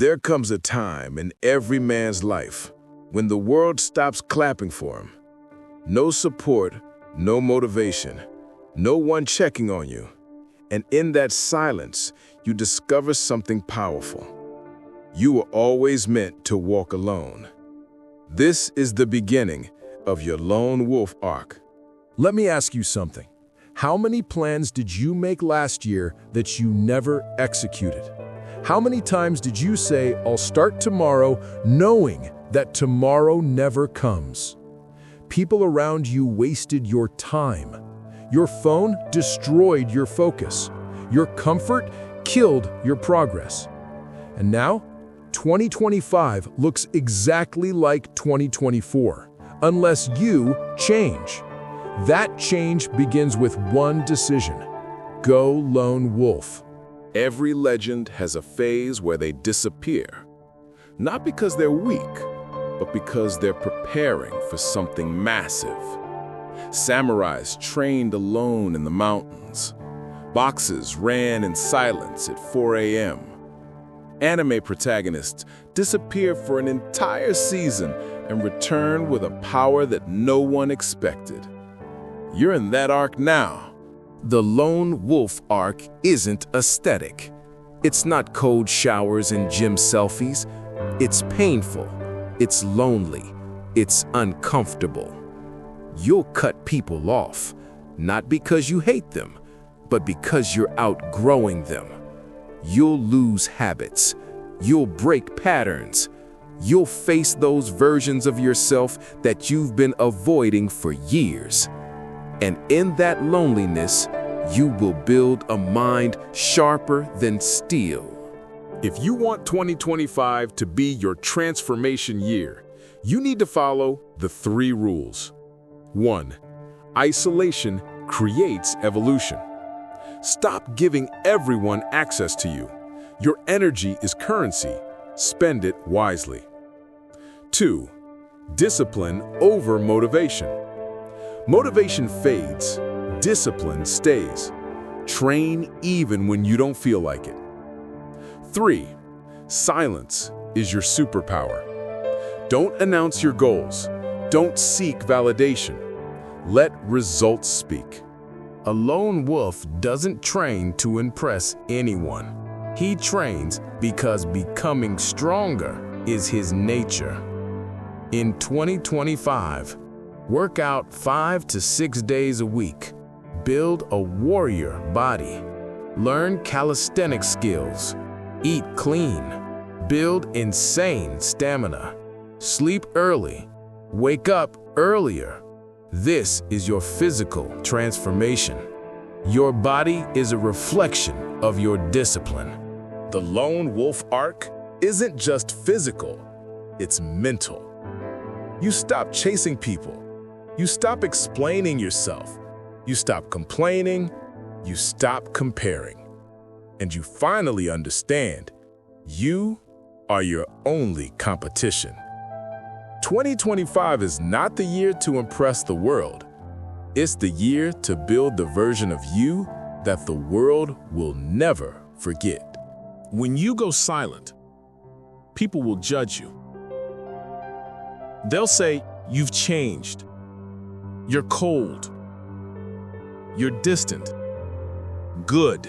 There comes a time in every man's life when the world stops clapping for him. No support, no motivation, no one checking on you. And in that silence, you discover something powerful. You were always meant to walk alone. This is the beginning of your lone wolf arc. Let me ask you something. How many plans did you make last year that you never executed? How many times did you say, "I'll start tomorrow," knowing that tomorrow never comes? People around you wasted your time. Your phone destroyed your focus. Your comfort killed your progress. And now, 2025 looks exactly like 2024, unless you change. That change begins with one decision. Go lone wolf. Every legend has a phase where they disappear. Not because they're weak, but because they're preparing for something massive. Samurais trained alone in the mountains. Boxers ran in silence at 4 a.m. Anime protagonists disappear for an entire season and return with a power that no one expected. You're in that arc now. The lone wolf arc isn't aesthetic. It's not cold showers and gym selfies. It's painful. It's lonely. It's uncomfortable. You'll cut people off, not because you hate them, but because you're outgrowing them. You'll lose habits. You'll break patterns. You'll face those versions of yourself that you've been avoiding for years. And in that loneliness, you will build a mind sharper than steel. If you want 2025 to be your transformation year, you need to follow the 3 rules. 1. Isolation creates evolution. Stop giving everyone access to you. Your energy is currency. Spend it wisely. 2. Discipline over motivation. Motivation fades. Discipline stays. Train even when you don't feel like it. 3. Silence is your superpower. Don't announce your goals. Don't seek validation. Let results speak. A lone wolf doesn't train to impress anyone. He trains because becoming stronger is his nature. In 2025, work out 5 to 6 days a week. Build a warrior body. Learn calisthenics skills. Eat clean. Build insane stamina. Sleep early. Wake up earlier. This is your physical transformation. Your body is a reflection of your discipline. The lone wolf arc isn't just physical, it's mental. You stop chasing people. You stop explaining yourself. You stop complaining. You stop comparing. And you finally understand you are your only competition. 2025 is not the year to impress the world. It's the year to build the version of you that the world will never forget. When you go silent, people will judge you. They'll say, "You've changed. You're cold. You're distant." Good.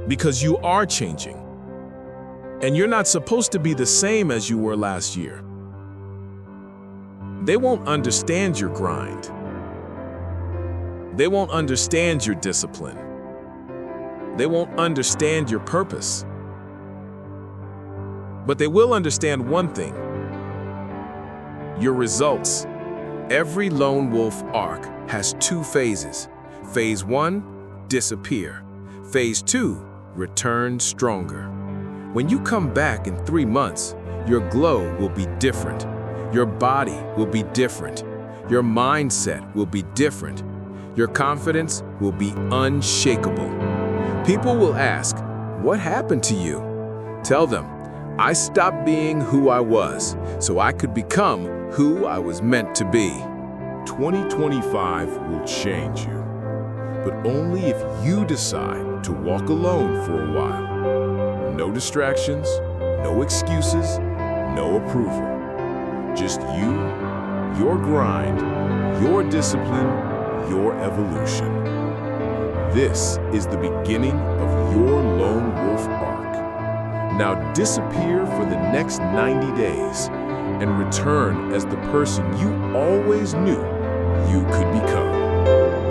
Because you are changing. And you're not supposed to be the same as you were last year. They won't understand your grind. They won't understand your discipline. They won't understand your purpose. But they will understand one thing: your results. Every lone wolf arc has 2 phases. Phase 1, disappear. Phase 2, return stronger. When you come back in 3 months, your glow will be different. Your body will be different. Your mindset will be different. Your confidence will be unshakable. People will ask, "What happened to you?" Tell them, "I stopped being who I was so I could become who I was meant to be." 2025 will change you, but only if you decide to walk alone for a while. No distractions, No excuses, no approval. Just you, your grind, your discipline, your evolution. This is the beginning of your lone wolf arc. Now disappear for the next 90 days and return as the person you always knew you could become.